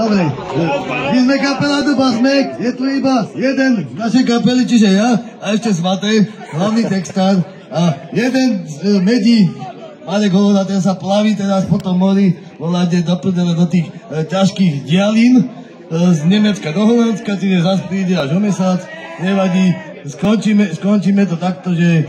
Dobre, my sme kapela Duba Smek, je tu iba jeden z našej kapely, čiže ja a ešte Svatej, hlavný textár a jeden z medí, Marek Holoda, ten sa plaví teraz po tom mori, voláte do tých ťažkých dialín z Nemecka do Holandska, čiže zase príde až o mesiac, nevadí, skončíme to takto, že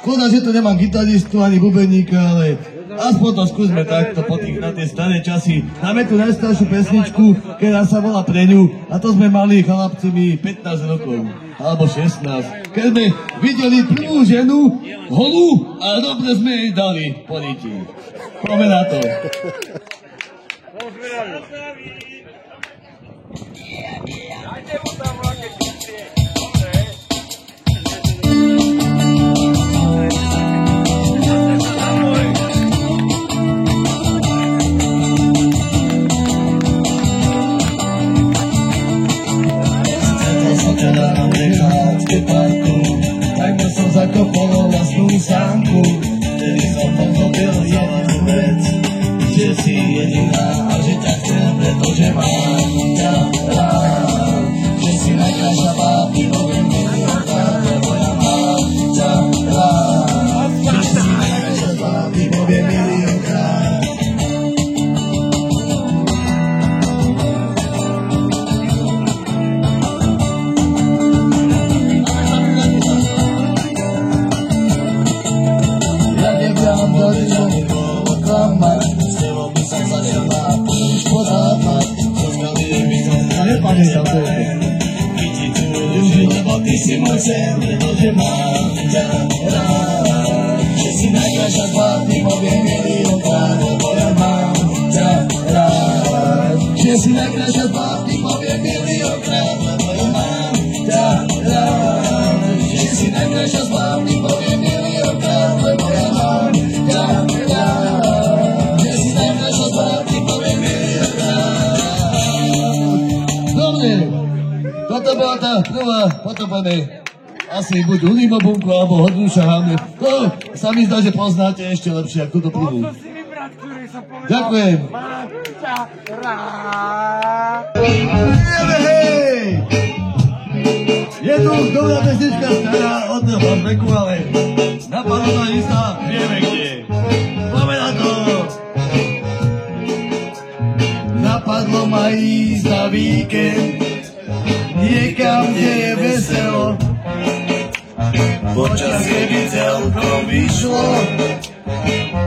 škoda, že tu nemám gitaristu ani bubeníka, ale aspoň to skúsme takto na tie staré časy. Dáme tu najstaršiu pesničku, ktorá sa volá Pre ňu, a to sme mali chlapci mi 15 rokov, alebo 16. Keď sme videli prvú ženu, holú, a dobre sme jej dali politi. Poďme na to. Takto som zakopol vlastnú sánku, vtedy som pochopil jednu vec, že si jediná a že ťa chcem, pretože mám ťa rád. Že si najkrajšia bábky, poviem miliónkrát, lebo ja mám ťa rád. Že si najkrajšia bábky, poviem miliónkrát. Ty si môj sen, pretože mám ťa rád. Že si najkrajšia z bábky, poviem miliónkrát, lebo ja mám ťa rád. Že si najkrajšia z bábky, poviem miliónkrát, lebo ja mám ťa rád. Že si najkrajšia z bábky, poviem miliónkrát, lebo ja mám ťa rád. Že si najkrajšia z bábky, poviem miliónkrát. Dobre. Toto bola tá prvá, potom poďme asi buď Unimobunku alebo Hodruša Hamlet. To sa mi zdá, že poznáte ešte lepšie ako túto prvú. Ďakujem. Hej! Je tu dobrá pesnička stará od Hozbeku, ale napadlo to istá, vieme kde. Poďme na to. Napadlo ma ísť na víkend niekam, kde je veselo, počasie by celkom vyšlo,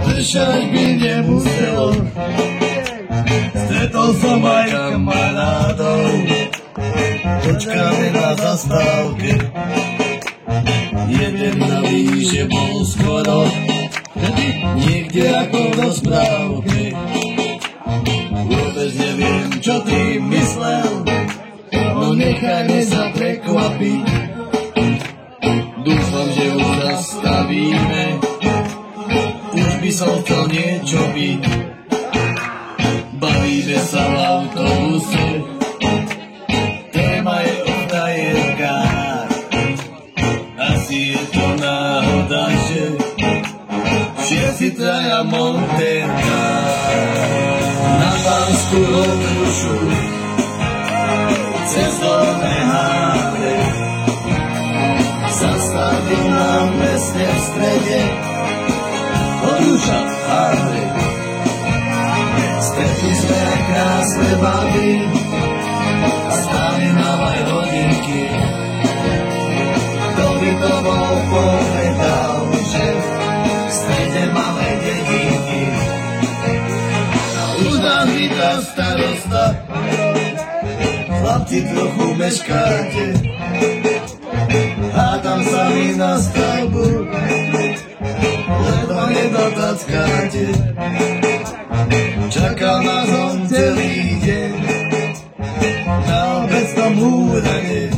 pršať by nemuselo. Stretol som aj kamarádov, počkáme na zastávke. Jeden na výše bol skoro, niekde ako v rozprávke. Vôbec neviem, čo tým myslel, no nechajme sa prekvapiť. Dúfam, že už zastavíme, už by som chcel niečo byť. Bavíme sa v autobuse, téma je o frajerkách. Asi je to náhoda, že všetci traja montérkách na Pánsku Hodrušu cez Dolné Hádre zastavil nám presne v strede Hodruša v Hádre. Stretli sme aj krásne baby a stáli nám aj hodinky. Kto by to bol povedal, že v strede malej dedinky už nás vítá starosta. Chlapci, trochu meškáte, hádam sa mi na stavbu, lebo nedotackáte. Čakal nás on celý deň na obecnom úrade,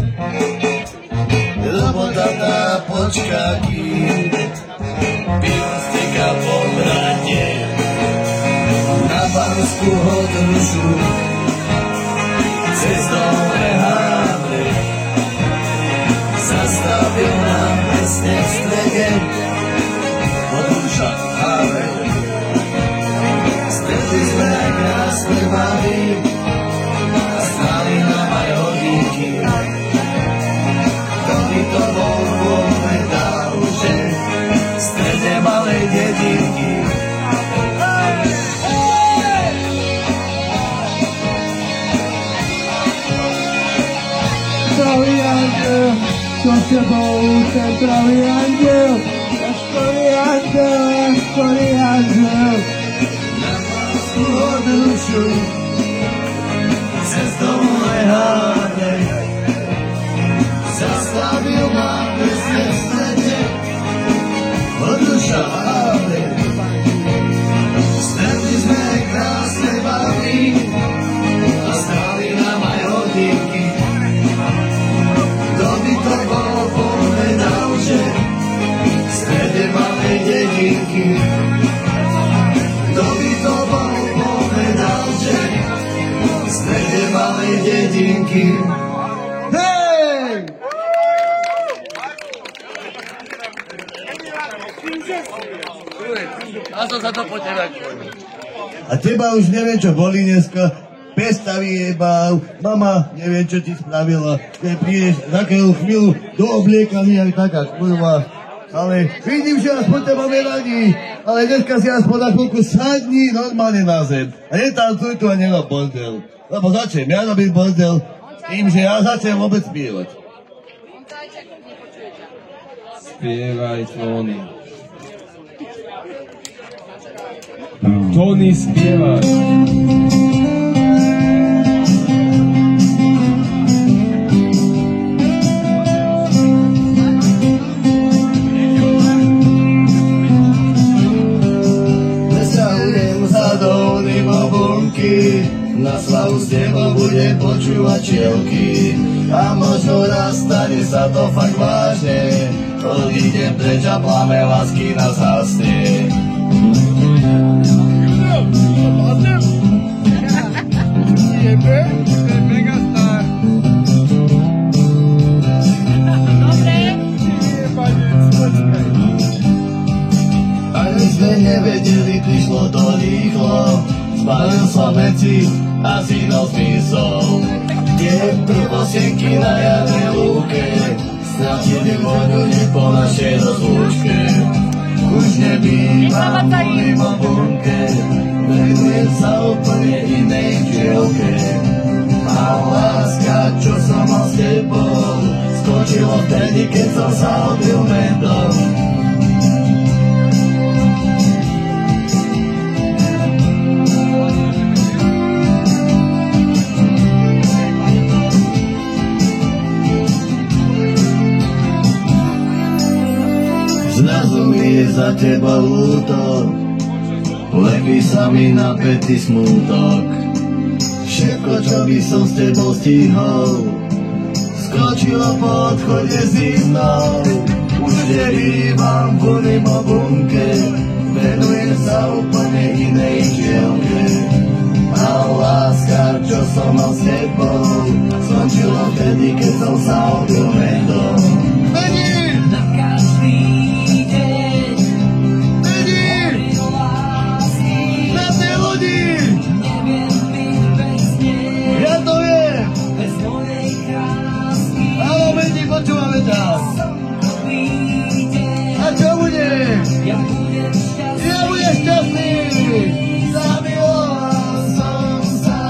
robota tá počká, kým pivo steká po vrate. Na Pánsku Hodrušu cez Dolné Hádre zastavil nám presne v strede Hodruša v Hádre. Stretli sme aj krásne baby jedinky. Kto by to bol povedal, že v strede malej dedinky. Pravý anděl, co s tebou, ten pravý anděl, skvělý anděl, skvělý anděl. Na lásku dušu, cestou lehádej, zastavil ma bez nesvete, od duša hádej. Stretli sme krásne baví a stáli nám aj hodinky. Kto by to bol povedal, že v strede malej dedinky. Kto by to bol povedal, že v strede malej dedinky. Hej! A teba už neviem, čo boli dneska. Pestavy jebal, mama, neviem, čo ti spravila. Keď prídeš takého chvíľu do obliekaní, aj taká kurva. Ale vidím, že aspoň teba radi. Ale dneska si aspoň na chvíľku sadni normálne na zem. A netancuj tu a nerob bordel. Lebo začnem ja robiť bordel tým, že ja začnem vôbec spievať. Spievaj, Tony. Tony, spievaj. Zaujím sa do bunky, na slavu s tebou budem počúvať čielky. A možno raz stane sa to fakt vážne, odídem preč a plame lásky nás hasne. Ani sme nevedeli, prišlo to rýchlo, zbalil som veci a zídol zmysol. Tie prvosienky na jarnej lúke stratili voľu po našej rozlúčke. Už nebývam mimo bunke, venujem sa úplne inej dielke. A láska, čo som mal s tebou, skočilo vtedy, keď som sa odbil mentom. Zrazu mi je za teba ľúto, lepí sa mi na päty smútok. Všetko, čo by som s tebou stihol, skočilo po odchode zimnou. Už nebývam mimo bunke, venujem sa úplne inej dielke. A láska, čo som mal s tebou, skončilo vtedy, keď som sa odbil mentom. Počúvame ťa. A čo bude? Ja budem šťastný. Zamiloval som sa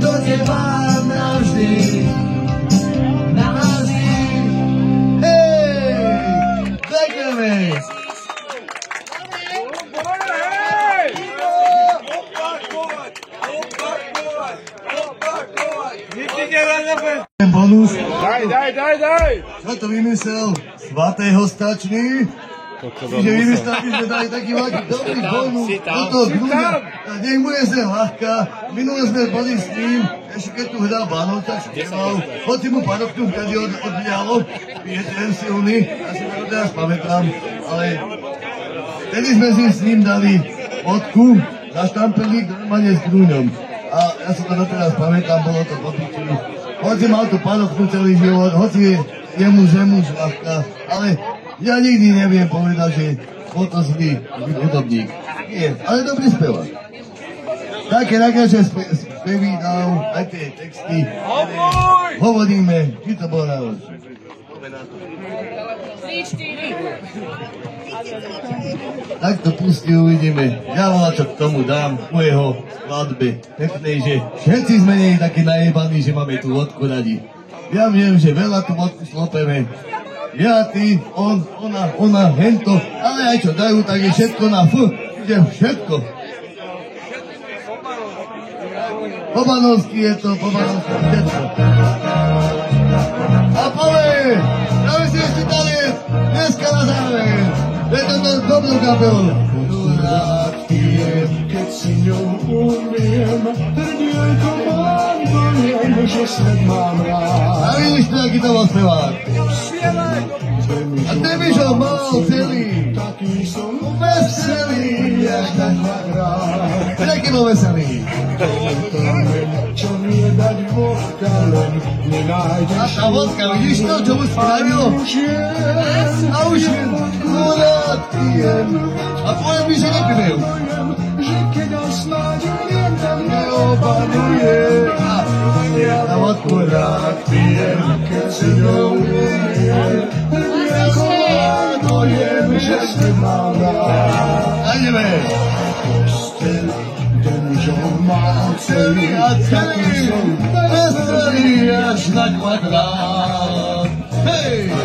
do teba navždy. Navždy. Hej! Ďakujeme. Bonus. Daj! Čo to vymyslel? Svatého stačný? Čiže vymyslel, že sme dali taký dobrý bonus do toho kľúďa. Nech mu je zem ľahká. Minule sme boli s ním, ešte keď tu hral Banov, tak spieval. Hoci mu paroknú vtedy odbialo. Je ten silný, ja si to teraz pamätám. Ale vtedy sme si s ním dali fotku za štamperlík normálne s grúňom. A ja si to doteraz pamätám, bolo to popičí. Hoci mal tu padoknú celý život, hoci je mu žemu žľahká, ale ja nikdy neviem povedať, že bol to zlý hudobník. Nie, ale dobrý spevák. Také najkrajšie spevy dal, aj tie texty. Hovoríme, či to bolo najlepšie. Tak to pustí, uvidíme. Ja čo k tomu dám u jeho skladbe peknej, že všetci sme nie takí najebaní, že máme tú vodku radi. Ja viem, že veľa tú vodku slopeme. Ja, ty, on, ona, hento, ale aj čo dajú, tak je všetko na F, ide všetko. Pobanovský je to, Pobanovský všetko. A povie, dáme si ešte tanec, dneska na záver. Je to dobrú kapelu. Rád pijem, keď si ňou umiem, hrdielko mám, dojem, že svet mám rád. A vidíš to, aký to bol spevák. A ten by čo mal celý, taký som veselý, jak tak dvakrát. Jaký bol veselý? Čo mi je dať vodka, len nenájdeš. A tá vodka, vidíš to, čo mu spravilo? A už je rád pijem. A poviem mi, že nepivil. Že keď ho snáď umiem, tam neobanujem. Ja na vodku rád pijem, keď si ňou umiem. Hrdielko mám, dojem, že si mám rád. A ideme. Ten, čo mám celý a celý, veselý až na kvadrát. Hej!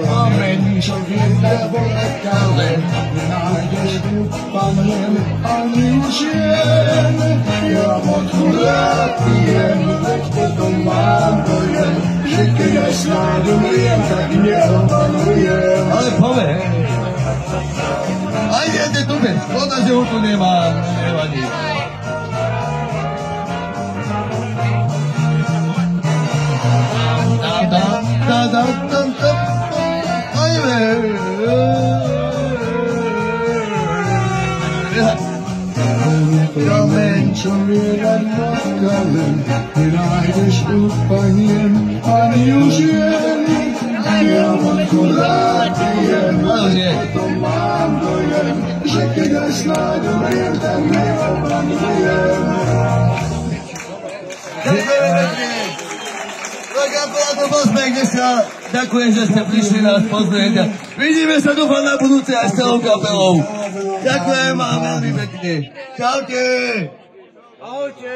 Amen, čo viedne vodka, len nenájdeš tu panem ani žien. Ja vodku rád pijem, veď potom mám dojem, že keď aj snáď umriem, tak neobanujem. Ale povej! Aj jede tu bez, škoda, že ho tu nemám, nevadí. Kamen, čo vierať vodka, len nenájdeš upaniem ani už jen. Ja vodku rád pijem, to mám dojem, že keď aj snáď umriem, tak neobanujem. To Bosmek, dneska ďakujem, že ste prišli nás pozrieť. Vidíme sa, dúfam, na budúce aj s celou kapelou. Ďakujem vám veľmi pekne. Čaute. Ahojte.